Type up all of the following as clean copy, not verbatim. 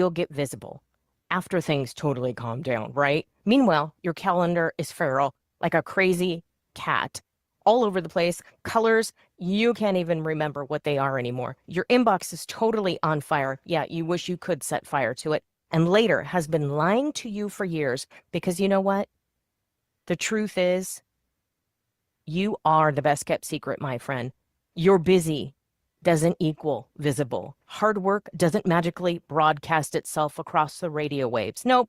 you'll get visible after things totally calm down, right? Meanwhile, your calendar is feral, like a crazy cat, all over the place. Colors, you can't even remember what they are anymore. Your inbox is totally on fire. Yeah, you wish you could set fire to it. And later has been lying to you for years because you know what? The truth is, you are the best kept secret, my friend. You're busy doesn't equal visible. Hard work doesn't magically broadcast itself across the radio waves. Nope.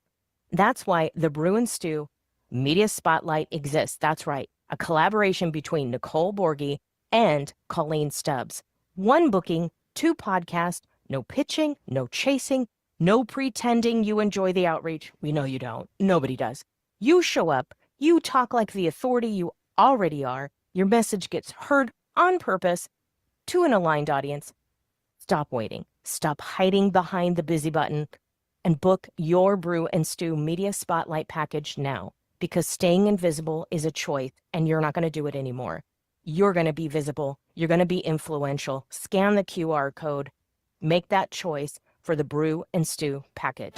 That's why the Brew and Stew Media Spotlight exists. That's right. A collaboration between Nicole Borghi and Coleen Stubbs. One booking, two podcasts, no pitching, no chasing, no pretending you enjoy the outreach. We know you don't. Nobody does. You show up, you talk like the authority you already are. Your message gets heard on purpose to an aligned audience. Stop waiting. Stop hiding behind the busy button and book your Brew and Stew Media Spotlight package now, because staying invisible is a choice and you're not going to do it anymore. You're going to be visible. You're going to be influential. Scan the QR code. Make that choice for the Brew and Stew package.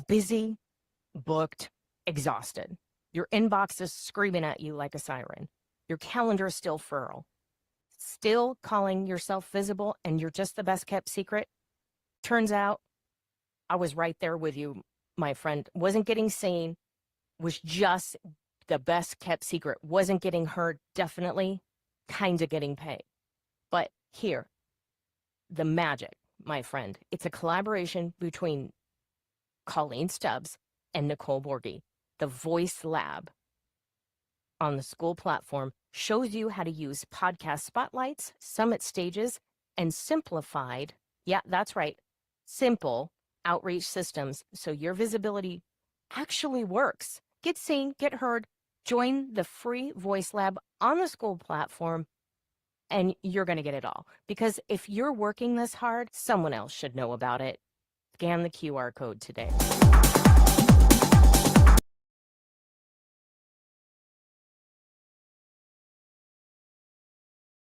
Busy, booked, exhausted. Your inbox is screaming at you like a siren. Your calendar is still feral. Still calling yourself visible and you're just the best kept secret? Turns out I was right there with you, my friend. Wasn't getting seen, was just the best kept secret. Wasn't getting heard, definitely, kind of getting paid. But here, the magic, my friend. It's a collaboration between Coleen Stubbs and Nicole Borghi. The Voice Lab on the school platform shows you how to use podcast spotlights, summit stages, and simplified, yeah, that's right, simple outreach systems so your visibility actually works. Get seen, get heard, join the free Voice Lab on the school platform, and you're going to get it all. Because if you're working this hard, someone else should know about it. Scan the QR code today.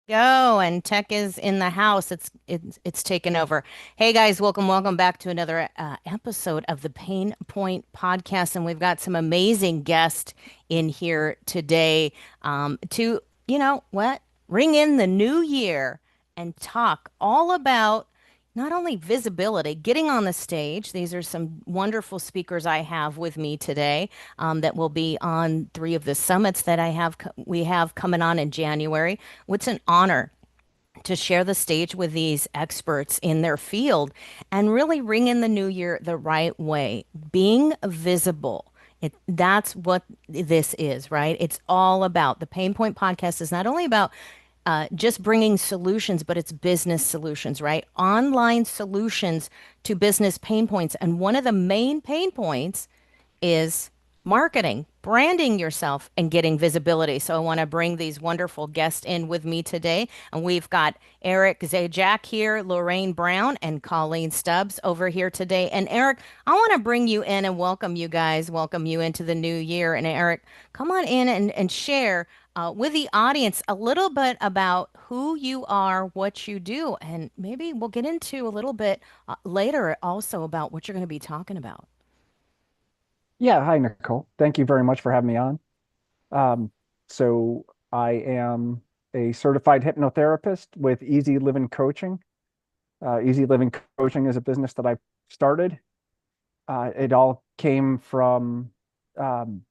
Go, and tech is in the house. It's taken over. Hey guys, welcome back to another episode of the Pain Point Podcast, and we've got some amazing guests in here today to ring in the new year and talk all about not only visibility, getting on the stage. These are some wonderful speakers I have with me today that will be on three of the summits that we have coming on in January. It's an honor to share the stage with these experts in their field and really ring in the new year the right way, being visible. That's what this is, right? It's all about the Pain Point Podcast is not only about just bringing solutions, but it's business solutions, right? Online solutions to business pain points. And one of the main pain points is marketing, branding yourself, and getting visibility. So I want to bring these wonderful guests in with me today. And we've got Eric Zajac here, Lorraine Brown, and Coleen Stubbs over here today. And Eric, I want to bring you in and welcome you guys, welcome you into the new year. And Eric, come on in and share with the audience a little bit about who you are, what you do, and maybe we'll get into a little bit later also about what you're going to be talking about. Yeah, hi, Nicole. Thank you very much for having me on. Um, so I am a certified hypnotherapist with Easy Living Coaching. Easy Living Coaching is a business that I started. It all came from um,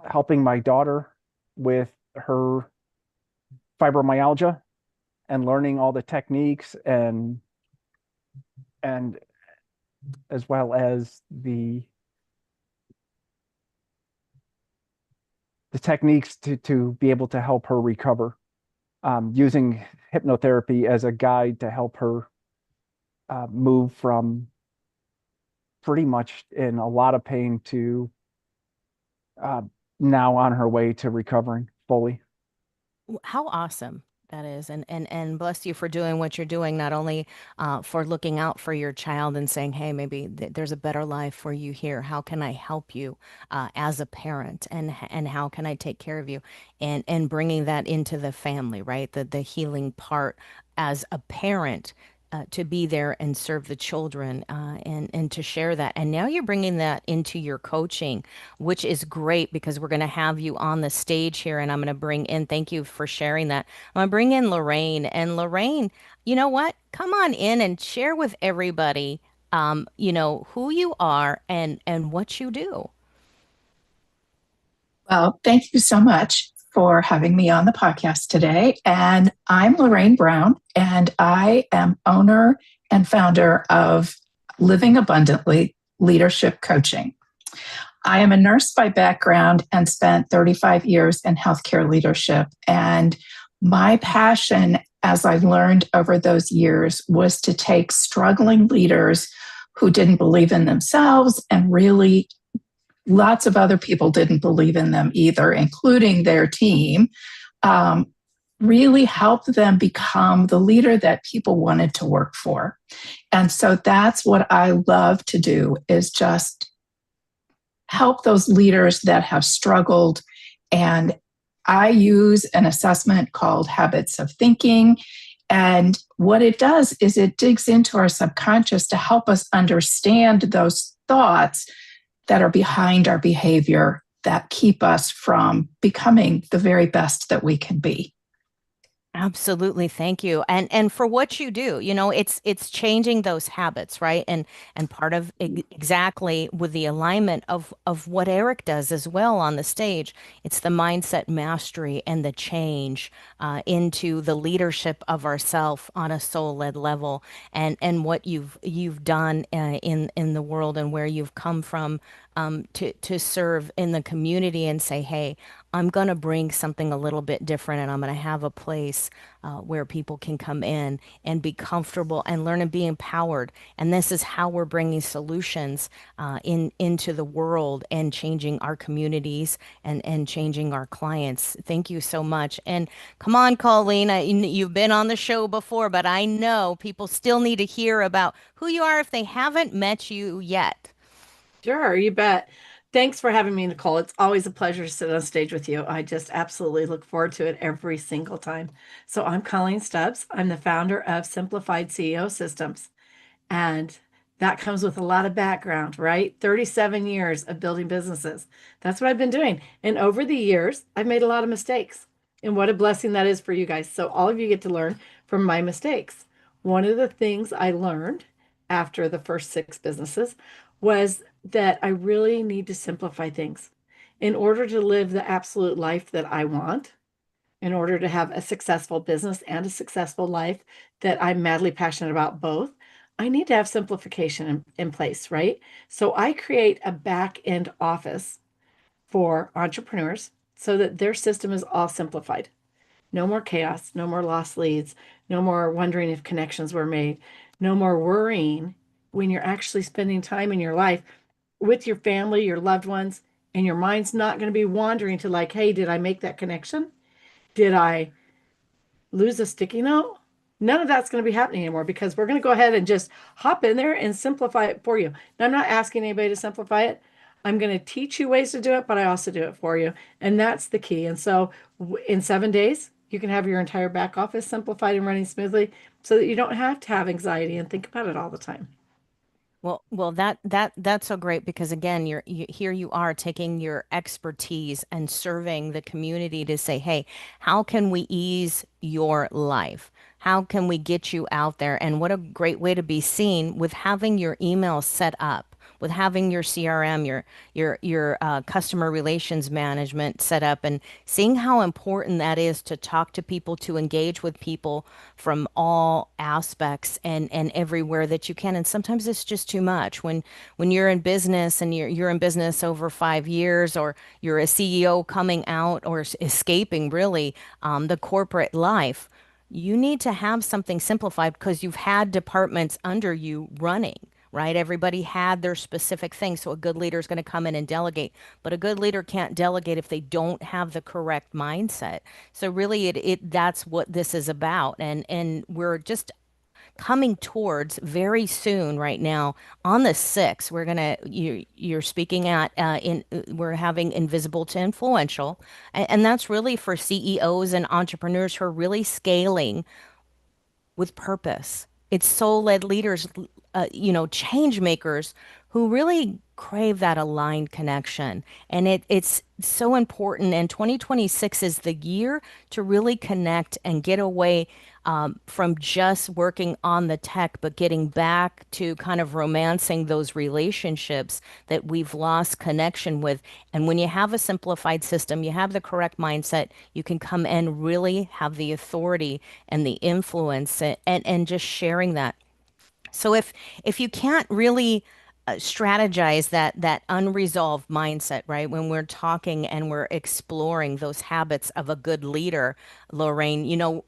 helping my daughter with her fibromyalgia and learning all the techniques and as well as the techniques to be able to help her recover, using hypnotherapy as a guide to help her move from pretty much in a lot of pain to uh, now on her way to recovering fully. How awesome. That is, and bless you for doing what you're doing, not only for looking out for your child and saying, hey, maybe there's a better life for you here. How can I help you as a parent, and how can I take care of you, and bringing that into the family, right? The healing part as a parent. To be there and serve the children and to share that. And now you're bringing that into your coaching, which is great because we're going to have you on the stage here. And I'm going to bring in, thank you for sharing that. I'm going to bring in Lorraine. And Lorraine, you know what? Come on in and share with everybody, who you are and what you do. Well, thank you so much for having me on the podcast today. And I'm Lorraine Brown, and I am owner and founder of Living Abundantly Leadership Coaching. I am a nurse by background and spent 35 years in healthcare leadership. And my passion, as I've learned over those years, was to take struggling leaders who didn't believe in themselves, and really lots of other people didn't believe in them either, including their team, really help them become the leader that people wanted to work for. And so that's what I love to do, is just help those leaders that have struggled. And I use an assessment called Habits of Thinking. And what it does is it digs into our subconscious to help us understand those thoughts that are behind our behavior that keep us from becoming the very best that we can be. Absolutely, thank you. And for what you do, it's changing those habits, right? And part of exactly with the alignment of what Eric does as well on the stage, it's the mindset mastery and the change into the leadership of ourself on a soul-led level, and what you've done in the world and where you've come from to serve in the community and say, hey, I'm going to bring something a little bit different, and I'm going to have a place where people can come in and be comfortable and learn and be empowered. And this is how we're bringing solutions into the world and changing our communities and changing our clients. Thank you so much. And come on, Coleen, you've been on the show before, but I know people still need to hear about who you are if they haven't met you yet. Sure, you bet. Thanks for having me, Nicole. It's always a pleasure to sit on stage with you. I just absolutely look forward to it every single time. So, I'm Coleen Stubbs. I'm the founder of Simplified CEO Systems. And that comes with a lot of background, right? 37 years of building businesses. That's what I've been doing. And over the years, I've made a lot of mistakes. And what a blessing that is for you guys. So, all of you get to learn from my mistakes. One of the things I learned after the first six businesses was that I really need to simplify things in order to live the absolute life that I want, in order to have a successful business and a successful life that I'm madly passionate about both. I need to have simplification in place, right? So I create a back end office for entrepreneurs so that their system is all simplified. No more chaos, no more lost leads, no more wondering if connections were made, no more worrying when you're actually spending time in your life with your family, your loved ones, and your mind's not going to be wandering to like, hey, did I make that connection? Did I lose a sticky note? None of that's going to be happening anymore because we're going to go ahead and just hop in there and simplify it for you. Now, I'm not asking anybody to simplify it. I'm going to teach you ways to do it, but I also do it for you. And that's the key. And so in 7 days, you can have your entire back office simplified and running smoothly so that you don't have to have anxiety and think about it all the time. Well, that's so great because again, here you are taking your expertise and serving the community to say, hey, how can we ease your life? How can we get you out there? And what a great way to be seen with having your email set up, with having your CRM, your customer relations management set up, and seeing how important that is to talk to people, to engage with people from all aspects and everywhere that you can. And sometimes it's just too much when you're in business and you're in business over 5 years, or you're a CEO coming out or escaping really the corporate life. You need to have something simplified because you've had departments under you running, right? Everybody had their specific thing. So a good leader is going to come in and delegate, but a good leader can't delegate if they don't have the correct mindset. So really that's what this is about. And we're just coming towards very soon right now on the 6th. You're speaking at we're having invisible to influential, and that's really for CEOs and entrepreneurs who are really scaling with purpose. It's soul-led leaders, change makers who really crave that aligned connection. And it's so important. And 2026 is the year to really connect and get away from just working on the tech, but getting back to kind of romancing those relationships that we've lost connection with. And when you have a simplified system, you have the correct mindset, you can come and really have the authority and the influence and just sharing that. So if you can't really strategize that unresolved mindset, right? When we're talking and we're exploring those habits of a good leader, Lorraine,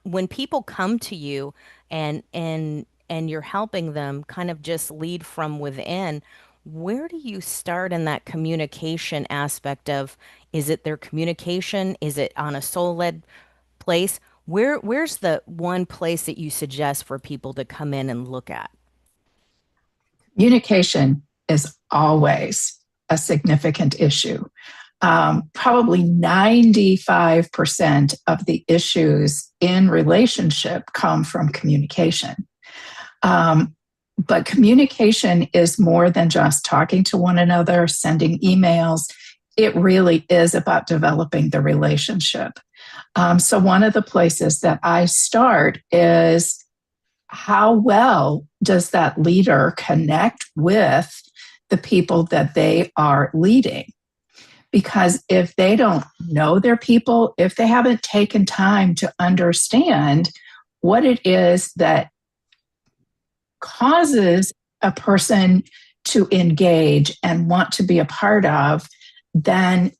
when people come to you and you're helping them kind of just lead from within, where do you start in that communication aspect of, is it their communication? Is it on a soul-led place? Where's the one place that you suggest for people to come in and look at? Communication is always a significant issue. Probably 95% of the issues in relationship come from communication. But communication is more than just talking to one another, sending emails. It really is about developing the relationship. So one of the places that I start is, how well does that leader connect with the people that they are leading? Because if they don't know their people, if they haven't taken time to understand what it is that causes a person to engage and want to be a part of, then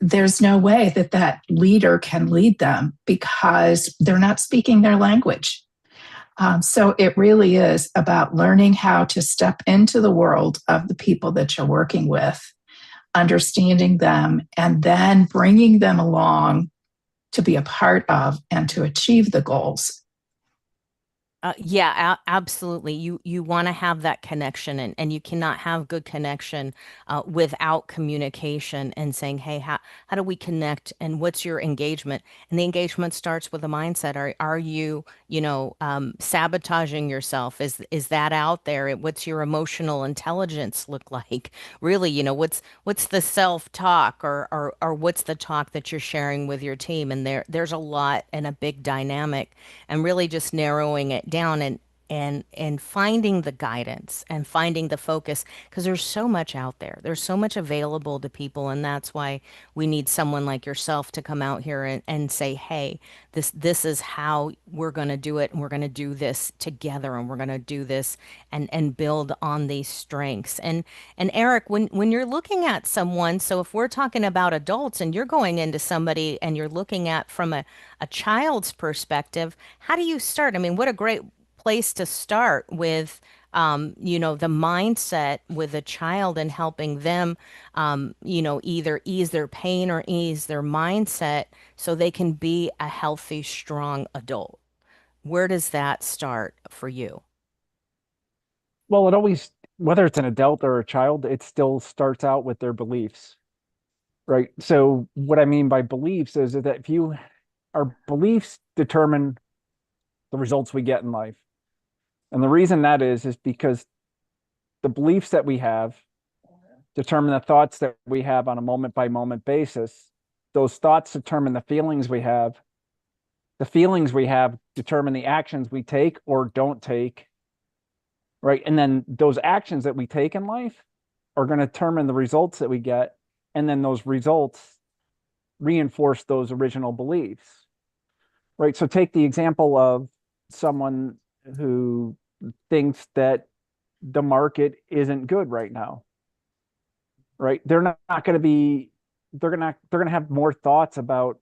there's no way that that leader can lead them because they're not speaking their language. So it really is about learning how to step into the world of the people that you're working with, understanding them, and then bringing them along to be a part of and to achieve the goals. Yeah, absolutely. You want to have that connection, and you cannot have good connection without communication and saying, "Hey, how do we connect? And what's your engagement?" And the engagement starts with a mindset. Are you, sabotaging yourself? Is that out there? What's your emotional intelligence look like? Really, what's the self-talk, or what's the talk that you're sharing with your team? And there's a lot and a big dynamic, and really just narrowing it down and finding the guidance and finding the focus, because there's so much out there. There's so much available to people, and that's why we need someone like yourself to come out here and say, hey, this is how we're going to do it, and we're going to do this together, and we're going to do this and build on these strengths. And Eric, when you're looking at someone, so if we're talking about adults and you're going into somebody and you're looking at from a child's perspective, how do you start? I mean, what a great place to start with, the mindset with a child and helping them, either ease their pain or ease their mindset so they can be a healthy, strong adult. Where does that start for you? Well, it always, whether it's an adult or a child, it still starts out with their beliefs, right? So what I mean by beliefs is that if you, our beliefs determine the results we get in life. And the reason that is because the beliefs that we have determine the thoughts that we have on a moment by moment basis. Those thoughts determine the feelings we have. The feelings we have determine the actions we take or don't take, right? And then those actions that we take in life are going to determine the results that we get. And then those results reinforce those original beliefs, right? So take the example of someone who thinks that the market isn't good right now, right? They're not going to be, they're going to have more thoughts about,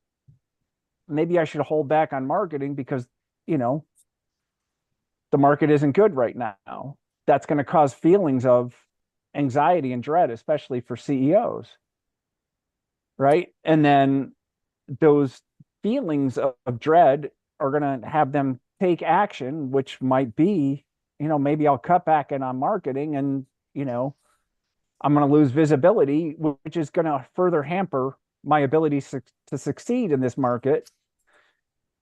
maybe I should hold back on marketing because, the market isn't good right now. that's going to cause feelings of anxiety and dread, especially for CEOs, right? And then those feelings of dread are going to have them take action, which might be, maybe I'll cut back in on marketing and, I'm going to lose visibility, which is going to further hamper my ability to succeed in this market,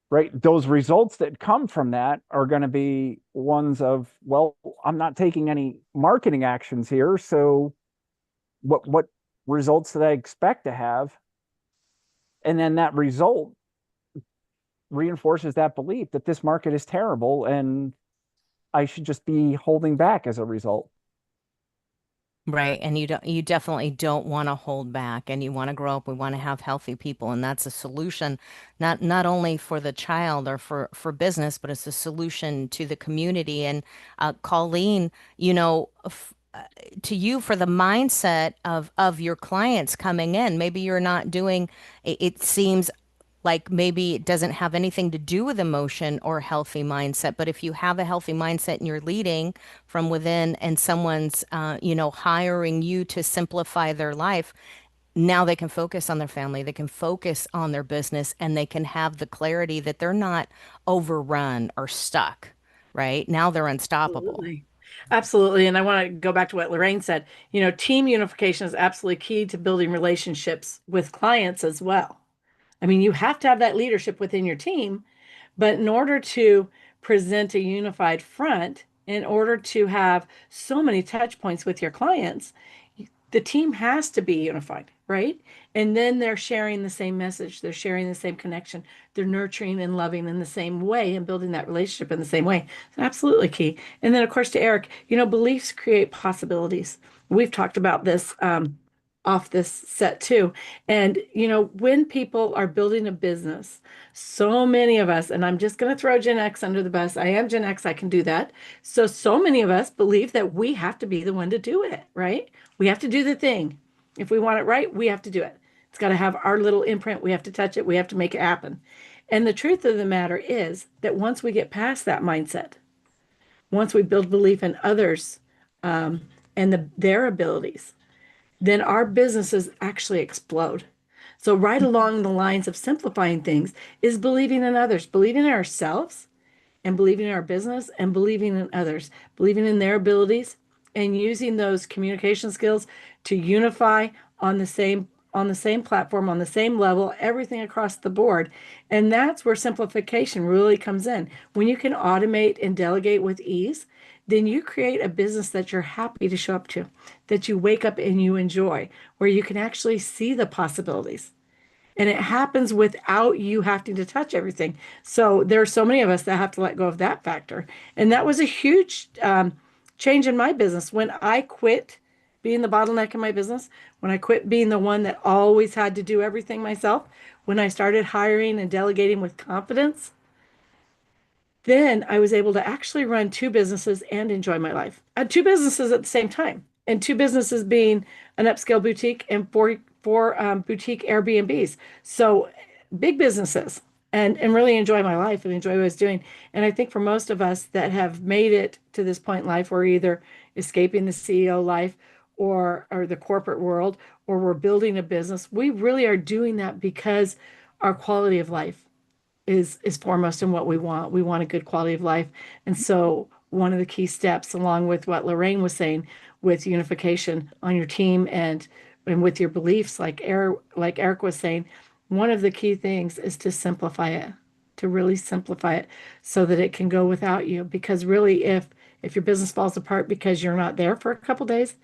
right? Those results that come from that are going to be ones of, well, I'm not taking any marketing actions here. So what results did I expect to have? And then that result reinforces that belief that this market is terrible and I should just be holding back as a result. Right. And you definitely don't want to hold back and you want to grow up. We want to have healthy people. And that's a solution, not only for the child or for business, but it's a solution to the community. And Coleen, to you for the mindset of your clients coming in, maybe you're not doing, it seems like maybe it doesn't have anything to do with emotion or healthy mindset. But if you have a healthy mindset and you're leading from within and someone's, hiring you to simplify their life, now they can focus on their family, they can focus on their business, and they can have the clarity that they're not overrun or stuck, right? Now they're unstoppable. Absolutely. Absolutely. And I want to go back to what Lorraine said. Team unification is absolutely key to building relationships with clients as well. I mean, you have to have that leadership within your team, but in order to present a unified front, in order to have so many touch points with your clients, the team has to be unified, right? And then they're sharing the same message, they're sharing the same connection, they're nurturing and loving in the same way and building that relationship in the same way. It's absolutely key. And then, of course, to Eric, beliefs create possibilities. We've talked about this off this set too. And, when people are building a business, so many of us, and I'm just going to throw Gen X under the bus. I am Gen X, I can do that. So many of us believe that we have to be the one to do it, right? We have to do the thing. If we want it right, we have to do it. It's got to have our little imprint. We have to touch it. We have to make it happen. And the truth of the matter is that once we get past that mindset, once we build belief in others and their abilities, then our businesses actually explode. So, right along the lines of simplifying things is believing in others, believing in ourselves, and believing in our business, and believing in others, believing in their abilities, and using those communication skills to unify on the same platform, on the same level, everything across the board. And that's where simplification really comes in. When you can automate and delegate with ease, then you create a business that you're happy to show up to, that you wake up and you enjoy, where you can actually see the possibilities. And it happens without you having to touch everything. So there are so many of us that have to let go of that factor. And that was a huge change in my business. When I quit being the bottleneck in my business, when I quit being the one that always had to do everything myself, when I started hiring and delegating with confidence, then I was able to actually run two businesses and enjoy my life. I had two businesses at the same time, and two businesses being an upscale boutique and four boutique Airbnbs. So big businesses, and really enjoy my life and enjoy what I was doing. And I think for most of us that have made it to this point in life, we're either escaping the CEO life or the corporate world, or we're building a business. We really are doing that because our quality of life is foremost in what we want. We want a good quality of life. And so one of the key steps, along with what Lorraine was saying, with unification on your team and with your beliefs, like Eric was saying, one of the key things is to simplify it, to really simplify it so that it can go without you. Because really, if your business falls apart because you're not there for a couple days,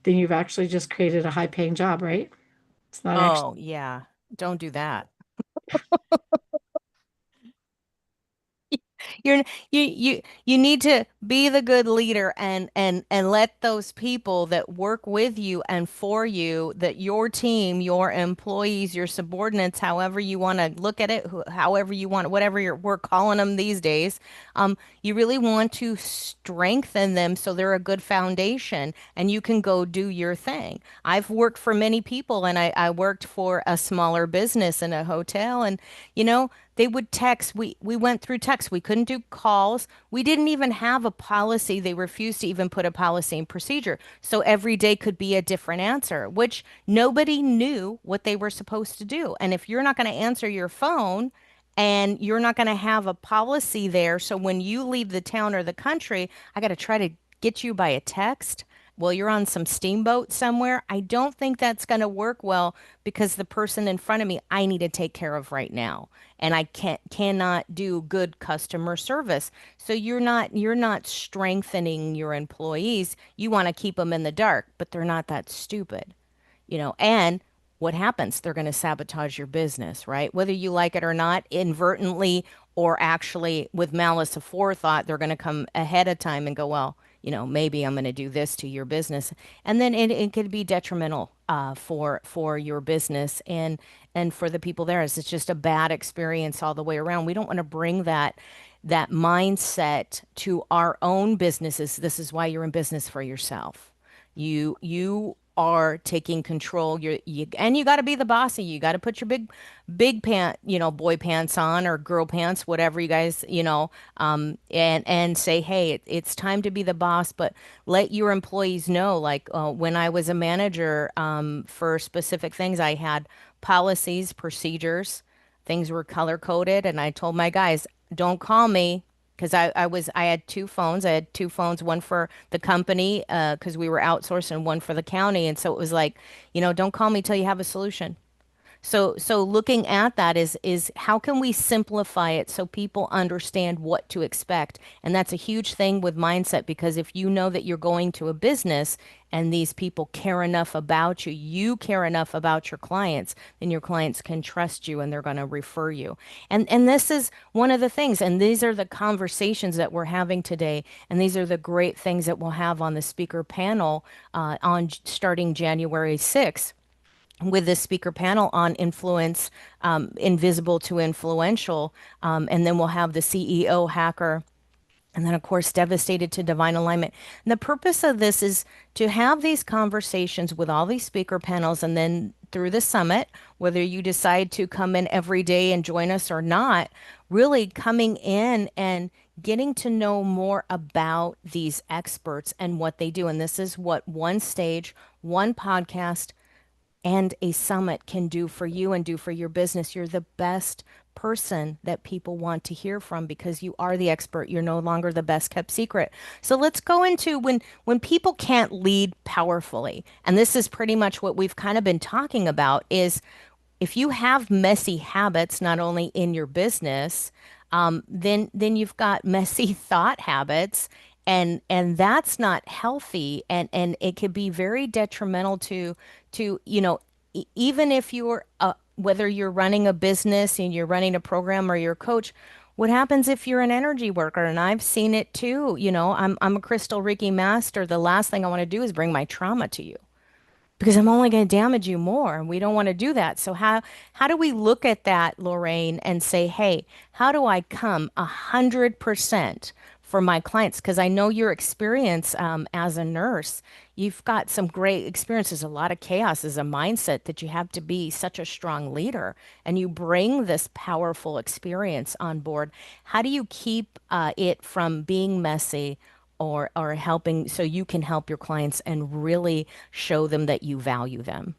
then you've actually just created a high paying job, right? It's not actually. Oh, yeah. Don't do that. You're you need to be the good leader and let those people that work with you and for you, that your team, your employees, your subordinates, however you want to look at it, however you want, whatever we're calling them these days, you really want to strengthen them so they're a good foundation and you can go do your thing. I've worked for many people and I worked for a smaller business in a hotel and you know they would text. We went through text. We couldn't do calls. We didn't even have a policy. They refused to even put a policy and procedure. So every day could be a different answer, which nobody knew what they were supposed to do. And if you're not going to answer your phone and you're not going to have a policy there, so when you leave the town or the country, I got to try to get you by a text. Well, you're on some steamboat somewhere. I don't think that's going to work well because the person in front of me, I need to take care of right now. And I cannot do good customer service. So you're not strengthening your employees. You want to keep them in the dark, but they're not that stupid, and what happens? They're going to sabotage your business, right? Whether you like it or not, inadvertently or actually with malice aforethought, they're going to come ahead of time and go, well, maybe I'm going to do this to your business. And then it could be detrimental for your business and for the people there. It's just a bad experience all the way around. We don't want to bring that mindset to our own businesses. This is why you're in business for yourself. You are taking control. And you got to be the bossy. You got to put your big boy pants on or girl pants, whatever you guys, and say, hey, it's time to be the boss. But let your employees know. Like when I was a manager for specific things, I had policies, procedures, things were color coded, and I told my guys, don't call me because I had two phones. I had two phones, one for the company because we were outsourced and one for the county. And so it was like, don't call me till you have a solution. So looking at that is how can we simplify it so people understand what to expect? And that's a huge thing with mindset because if you know that you're going to a business and these people care enough about you, you care enough about your clients, then your clients can trust you and they're going to refer you. And this is one of the things, and these are the conversations that we're having today, and these are the great things that we'll have on the speaker panel on starting January 6th with this speaker panel on influence, invisible to influential. And then we'll have the CEO hacker. And then, of course, devastated to divine alignment. And the purpose of this is to have these conversations with all these speaker panels and then through the summit, whether you decide to come in every day and join us or not, really coming in and getting to know more about these experts and what they do. And this is what one stage, one podcast, and a summit can do for you and do for your business. You're the best person that people want to hear from because you are the expert. You're no longer the best kept secret. So let's go into when people can't lead powerfully. And this is pretty much what we've kind of been talking about is if you have messy habits, not only in your business, then you've got messy thought habits and that's not healthy and it could be very detrimental to even if you're whether you're running a business and you're running a program or you're a coach. What happens if you're an energy worker? And I've seen it too. I'm a crystal Reiki master. The last thing I want to do is bring my trauma to you because I'm only going to damage you more. And we don't want to do that. So how do we look at that, Lorraine, and say, hey, how do I come 100% for my clients? Because I know your experience as a nurse, you've got some great experiences, a lot of chaos as a mindset that you have to be such a strong leader. And you bring this powerful experience on board. How do you keep it from being messy or helping so you can help your clients and really show them that you value them?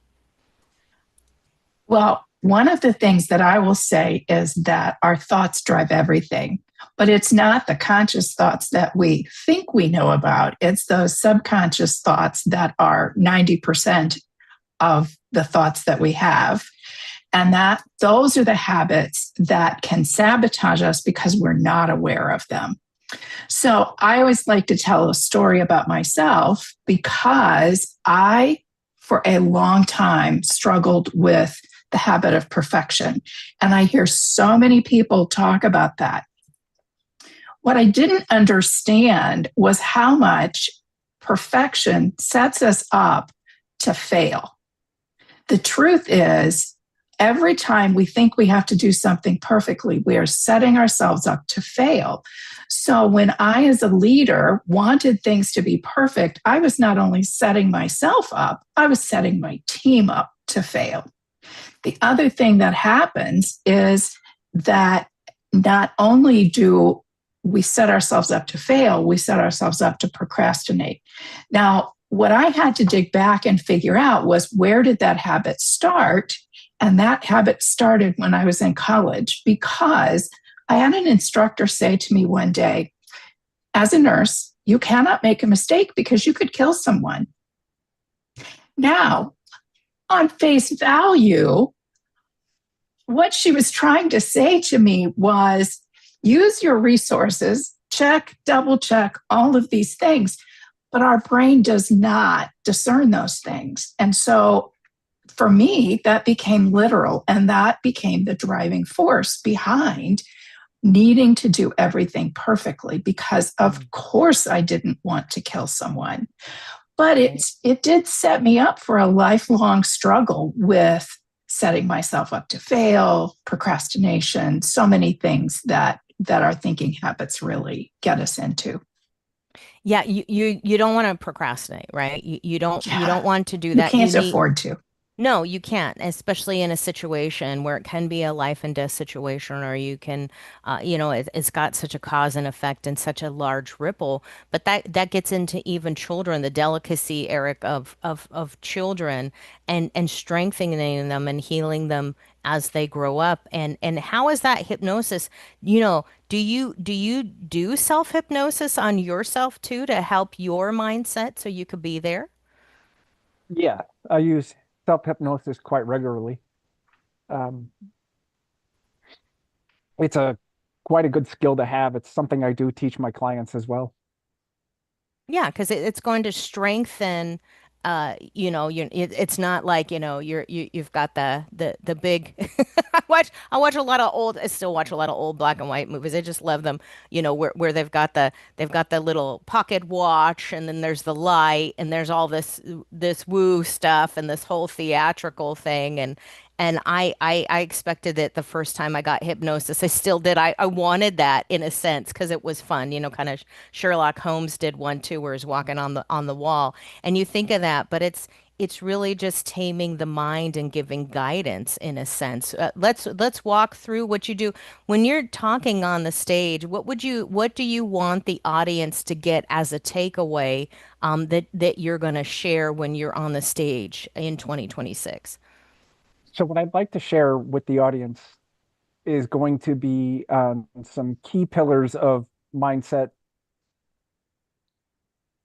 Well, one of the things that I will say is that our thoughts drive everything, but it's not the conscious thoughts that we think we know about. It's those subconscious thoughts that are 90% of the thoughts that we have. And that those are the habits that can sabotage us because we're not aware of them. So I always like to tell a story about myself because I, for a long time, struggled with the habit of perfection. And I hear so many people talk about that. What I didn't understand was how much perfection sets us up to fail. The truth is, every time we think we have to do something perfectly, we are setting ourselves up to fail. So when I, as a leader, wanted things to be perfect, I was not only setting myself up, I was setting my team up to fail. The other thing that happens is that not only do we set ourselves up to fail, we set ourselves up to procrastinate. Now, what I had to dig back and figure out was, where did that habit start? And that habit started when I was in college, because I had an instructor say to me one day, as a nurse, you cannot make a mistake because you could kill someone. Now, on face value, what she was trying to say to me was, use your resources, check, double check, all of these things. But our brain does not discern those things. And so for me, that became literal, and that became the driving force behind needing to do everything perfectly, because of course I didn't want to kill someone. But it did set me up for a lifelong struggle with setting myself up to fail, procrastination, so many things that our thinking habits really get us into. Yeah, you don't want to procrastinate, right? You don't want to do You that. can't afford to. No, you can't, especially in a situation where it can be a life and death situation, or you can, it's got such a cause and effect and such a large ripple. But that gets into even children, the delicacy, Eric, of children, and strengthening them and healing them as they grow up. And how is that hypnosis? Do you do self-hypnosis on yourself too, to help your mindset so you could be there? Yeah, I use self-hypnosis quite regularly. Um, it's a quite a good skill to have. It's something I do teach my clients as well. Yeah, because it's going to strengthen, it's not like, you've got the big, I still watch a lot of old black and white movies. I just love them, where they've got the little pocket watch, and then there's the light, and there's all this woo stuff and this whole theatrical thing. And I expected it the first time I got hypnosis. I still did. I wanted that in a sense because it was fun, kind of Sherlock Holmes did one too, where he's walking on the wall. And you think of that, but it's really just taming the mind and giving guidance in a sense. Let's walk through what you do when you're talking on the stage. What do you want the audience to get as a takeaway, that you're going to share when you're on the stage in 2026? So what I'd like to share with the audience is going to be some key pillars of mindset,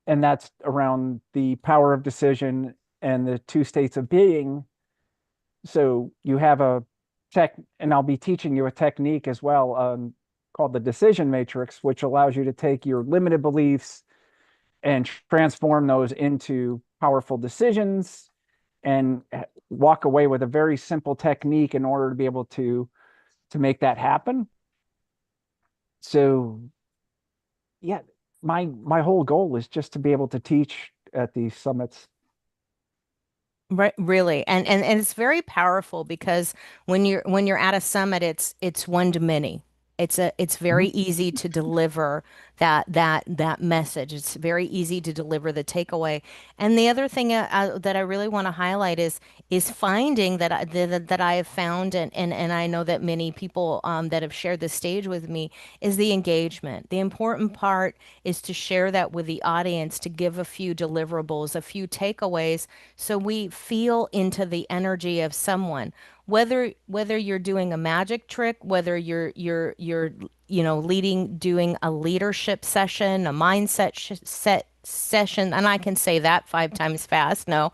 and that's around the power of decision and the two states of being. So you have a tech, and I'll be teaching you a technique as well, called the decision matrix, which allows you to take your limited beliefs and transform those into powerful decisions, and walk away with a very simple technique in order to be able to make that happen. So yeah, my whole goal is just to be able to teach at these summits. Right, really. And it's very powerful because when you're at a summit, it's one to many. It's very Mhm. easy to deliver that message. It's very easy to deliver the takeaway. And the other thing that I really want to highlight is finding that I have found, and I know that many people, that have shared the stage with me, is the engagement. The important part is to share that with the audience, to give a few deliverables, a few takeaways, so we feel into the energy of someone. Whether you're doing a magic trick, whether you're leading, doing a leadership session, a mindset set session, and I can say that 5 times fast. No,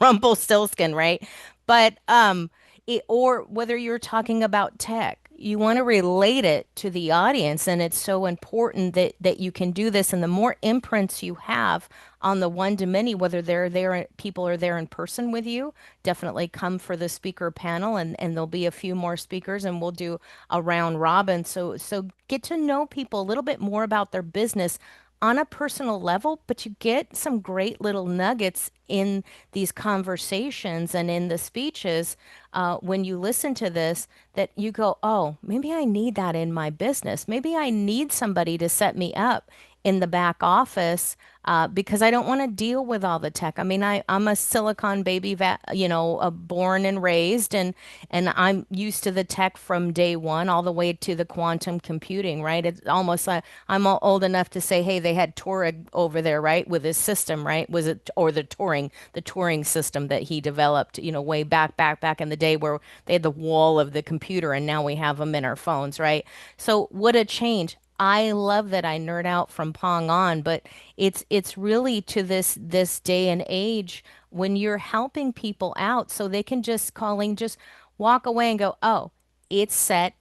Rumpelstiltskin, right? But or whether you're talking about tech, you want to relate it to the audience, and it's so important that you can do this. And the more imprints you have on the one to many, whether people are there in person with you, definitely come for the speaker panel, and there'll be a few more speakers, and we'll do a round robin. So get to know people a little bit more about their business on a personal level, but you get some great little nuggets in these conversations and in the speeches, when you listen to this, that you go, oh, maybe I need that in my business. Maybe I need somebody to set me up in the back office because I don't want to deal with all the tech. I mean, I'm a Silicon baby, born and raised, and I'm used to the tech from day one all the way to the quantum computing, right? It's almost like I'm old enough to say, hey, they had Turing over there, right, with his system, right? Was it or the Turing system that he developed, way back in the day where they had the wall of the computer, and now we have them in our phones, right? So what a change. I love that I nerd out from Pong on, but it's really to this day and age when you're helping people out so they can just just walk away and go, "Oh, it's set.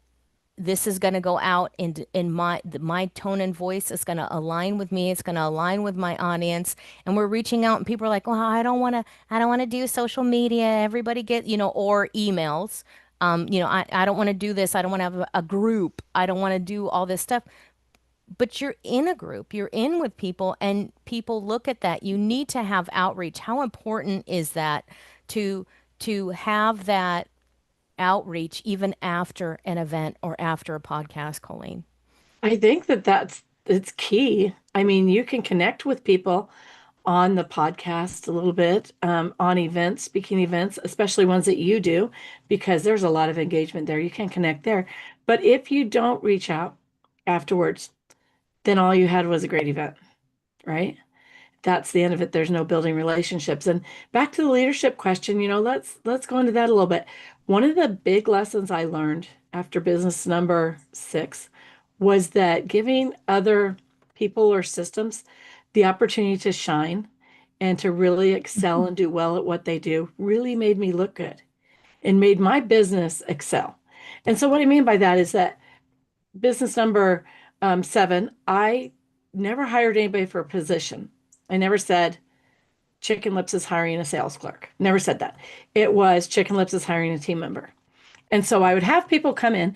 This is going to go out in my tone and voice is going to align with me. It's going to align with my audience." And we're reaching out and people are like, "Well, I don't want to do social media. Everybody get, or emails. I don't want to do this. I don't want to have a group. I don't want to do all this stuff." But you're in a group, you're in with people, and people look at that. You need to have outreach. How important is that to have that outreach even after an event or after a podcast, Colleen? I think that it's key. I mean, you can connect with people on the podcast a little bit, on events, speaking events, especially ones that you do, because there's a lot of engagement there. You can connect there. But if you don't reach out afterwards, then all you had was a great event, right? That's the end of it. There's no building relationships. And back to the leadership question, let's go into that a little bit. One of the big lessons I learned after business number 6 was that giving other people or systems the opportunity to shine and to really excel and do well at what they do really made me look good and made my business excel. And so what I mean by that is that business number 7, I never hired anybody for a position. I never said Chicken Lips is hiring a sales clerk. Never said that. It was Chicken Lips is hiring a team member. And so I would have people come in,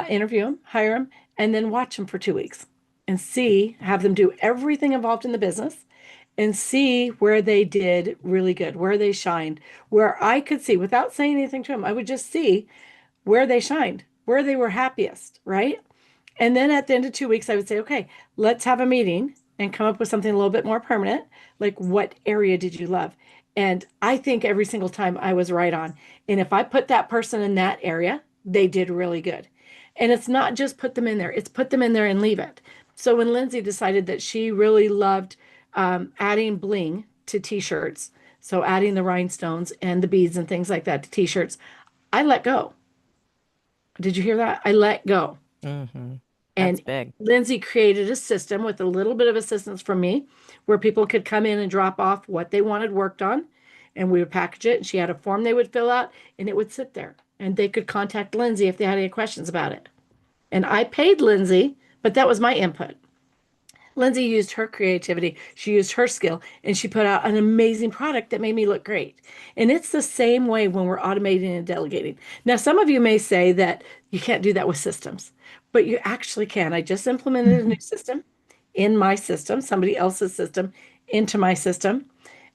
interview them, hire them, and then watch them for 2 weeks and have them do everything involved in the business and see where they did really good, where they shined, where I could see without saying anything to them. I would just see where they shined, where they were happiest, right? And then at the end of 2 weeks, I would say, okay, let's have a meeting and come up with something a little bit more permanent. Like, what area did you love? And I think every single time I was right on. And if I put that person in that area, they did really good. And it's not just put them in there, it's put them in there and leave it. So when Lindsay decided that she really loved adding bling to t-shirts, so adding the rhinestones and the beads and things like that to t-shirts, I let go. Did you hear that? I let go. Mm-hmm. That's And big. Lindsay created a system with a little bit of assistance from me where people could come in and drop off what they wanted worked on, and we would package it. And she had a form they would fill out, and it would sit there. And they could contact Lindsay if they had any questions about it. And I paid Lindsay, but that was my input. Lindsay used her creativity, she used her skill, and she put out an amazing product that made me look great. And it's the same way when we're automating and delegating. Now, some of you may say that you can't do that with systems, but you actually can. I just implemented a new system in my system, somebody else's system into my system.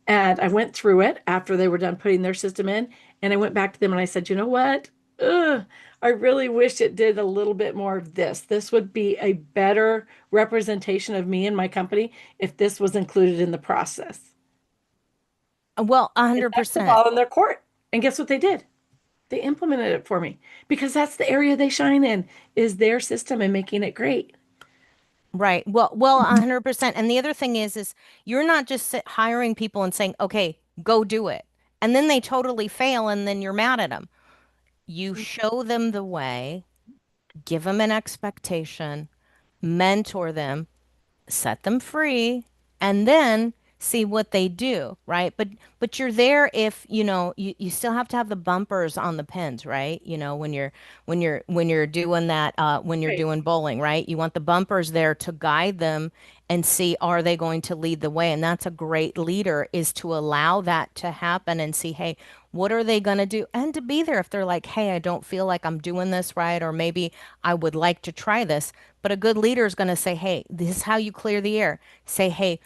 And I went through it after they were done putting their system in. And I went back to them and I said, you know what? Ugh, I really wish it did a little bit more of this. This would be a better representation of me and my company if this was included in the process. Well, And that's the 100%. ball in their court. And guess what they did? They implemented it for me because that's the area they shine in is their system and making it great. Right. Well, 100%. And the other thing is you're not just hiring people and saying, "Okay, go do it." And then they totally fail and then you're mad at them. You show them the way, give them an expectation, mentor them, set them free, and then see what they do, right? But you're there if, you still have to have the bumpers on the pins, right? When you're doing that when you're Right. doing bowling, right? You want the bumpers there to guide them and see are they going to lead the way? And that's a great leader is to allow that to happen and see, hey, what are they going to do? And to be there if they're like, hey, I don't feel like I'm doing this right, or maybe I would like to try this. But a good leader is going to say, hey, this is how you clear the air. Say, hey,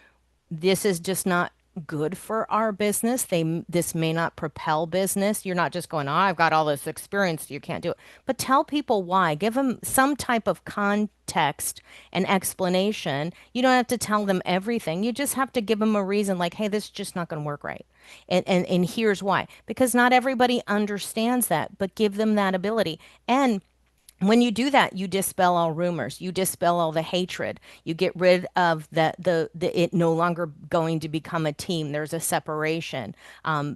this is just not good for our business. This may not propel business. You're not just going, "Oh, I've got all this experience, you can't do it." But tell people why. Give them some type of context and explanation. You don't have to tell them everything. You just have to give them a reason like, "Hey, this is just not going to work right." And here's why. Because not everybody understands that, but give them that ability. And when you do that, you dispel all rumors, you dispel all the hatred, you get rid of the it no longer going to become a team. There's a separation,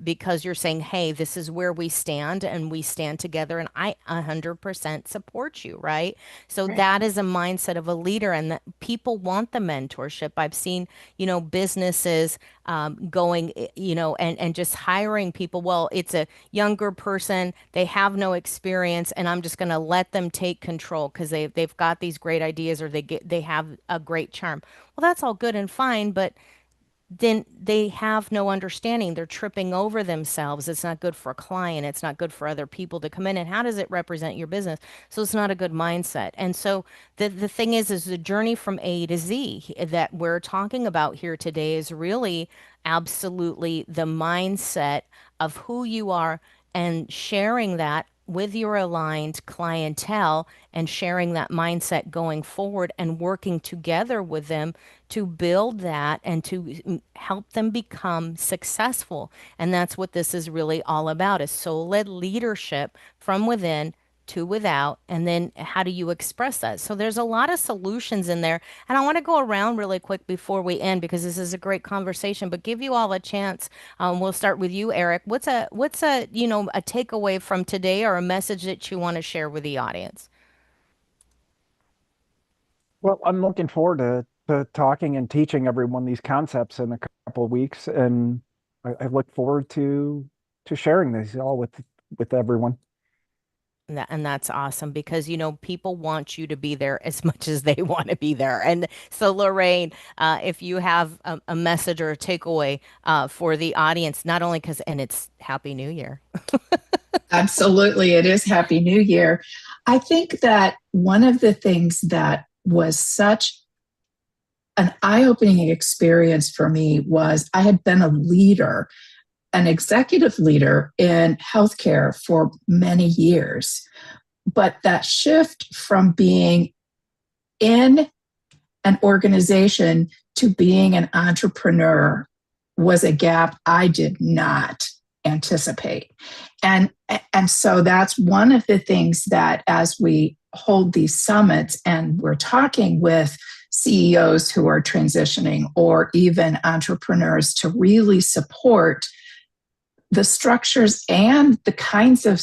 because you're saying, hey, this is where we stand and we stand together and I 100% support you, right? So Right. that is a mindset of a leader, and that people want the mentorship. I've seen, businesses going, and just hiring people. Well, it's a younger person, they have no experience, and I'm just going to let them take control because they've got these great ideas, or they have a great charm. Well, that's all good and fine, but then they have no understanding. They're tripping over themselves. It's not good for a client. It's not good for other people to come in. And how does it represent your business? So it's not a good mindset. And so the thing is the journey from A to Z that we're talking about here today is really absolutely the mindset of who you are, and sharing that with your aligned clientele, and sharing that mindset going forward and working together with them to build that and to help them become successful. And that's what this is really all about, is soul-led leadership from within to without. And then how do you express that? So there's a lot of solutions in there. And I want to go around really quick before we end, because this is a great conversation, but give you all a chance. We'll start with you, Eric. What's a takeaway from today, or a message that you want to share with the audience? Well, I'm looking forward to talking and teaching everyone these concepts in a couple of weeks, and I look forward to sharing these all with everyone. And that's awesome, because people want you to be there as much as they want to be there. And so, Lorraine, if you have a message or a takeaway for the audience, not only because, and it's Happy New Year. Absolutely. It is Happy New Year. I think that one of the things that was such an eye opening experience for me was I had been a leader, an executive leader in healthcare for many years. But that shift from being in an organization to being an entrepreneur was a gap I did not anticipate. And, and so that's one of the things that, as we hold these summits and we're talking with CEOs who are transitioning, or even entrepreneurs, to really support the structures and the kinds of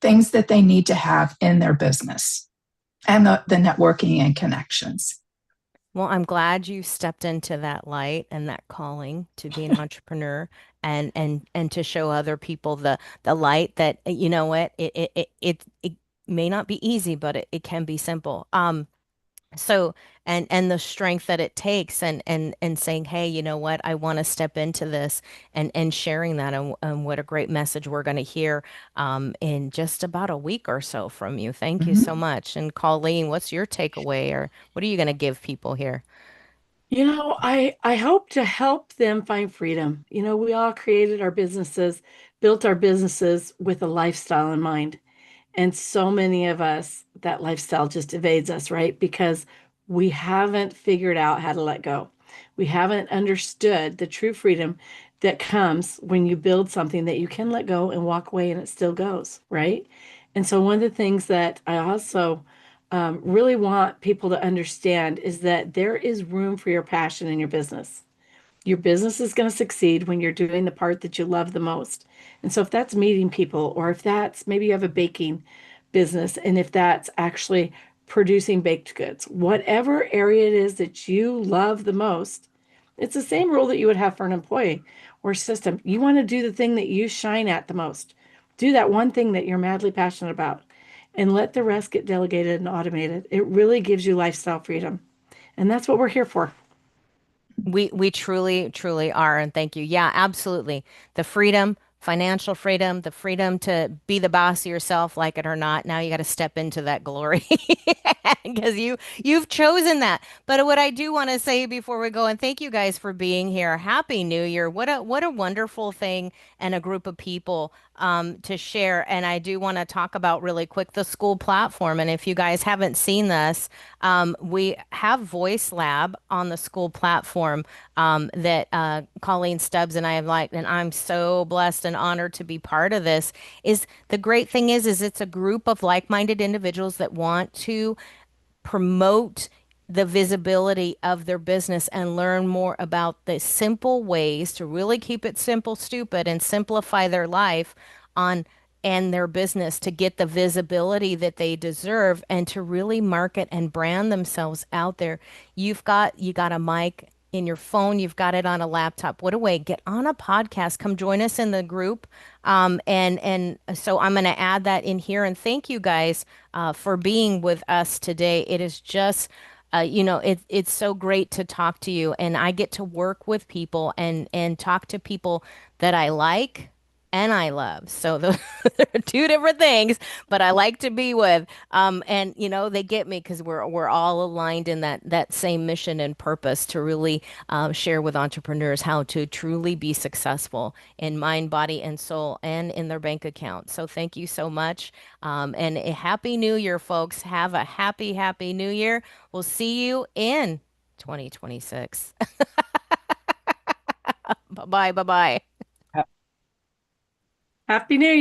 things that they need to have in their business, and the networking and connections. Well, I'm glad you stepped into that light and that calling to be an entrepreneur, and to show other people the light that, you know what, it may not be easy, but it can be simple. So, and the strength that it takes, and saying, hey, you know what, I want to step into this, and sharing that, and what a great message we're going to hear in just about a week or so from you. Thank you so Mhm. much. And Colleen, what's your takeaway, or what are you going to give people here? I hope to help them find freedom. We all created our businesses, built our businesses with a lifestyle in mind. And so many of us, that lifestyle just evades us, right? Because we haven't figured out how to let go. We haven't understood the true freedom that comes when you build something that you can let go and walk away and it still goes, right? And so, one of the things that I also really want people to understand is that there is room for your passion in your business. Your business is going to succeed when you're doing the part that you love the most. And so, if that's meeting people, or if that's, maybe you have a baking business, and if that's actually producing baked goods, whatever area it is that you love the most, it's the same rule that you would have for an employee or system. You want to do the thing that you shine at the most. Do that one thing that you're madly passionate about, and let the rest get delegated and automated. It really gives you lifestyle freedom. And that's what we're here for. We truly, truly are, and thank you. Yeah, absolutely. The freedom, financial freedom, the freedom to be the boss of yourself, like it or not. Now you got to step into that glory because you've chosen that. But what I do want to say before we go, and thank you guys for being here. Happy New Year. What a wonderful thing and a group of people to share. And I do want to talk about really quick the school platform. And if you guys haven't seen this, we have Voice Lab on the school platform that Coleen Stubbs and I have liked, and I'm so blessed and honored to be part of this. Is the great thing is it's a group of like-minded individuals that want to promote the visibility of their business and learn more about the simple ways to really keep it simple, stupid, and simplify their life on and their business to get the visibility that they deserve and to really market and brand themselves out there. You got a mic in your phone, you've got it on a laptop. What a way. Get on a podcast. Come join us in the group. And so I'm going to add that in here. And thank you guys for being with us today. It is just it's so great to talk to you, and I get to work with people and talk to people that I like and I love. So there are two different things, but I like to be with. And they get me because we're all aligned in that same mission and purpose to really share with entrepreneurs how to truly be successful in mind, body, and soul, and in their bank account. So thank you so much. And a happy New Year, folks. Have a happy, happy New Year. We'll see you in 2026. Bye bye. Bye bye. Happy New Year.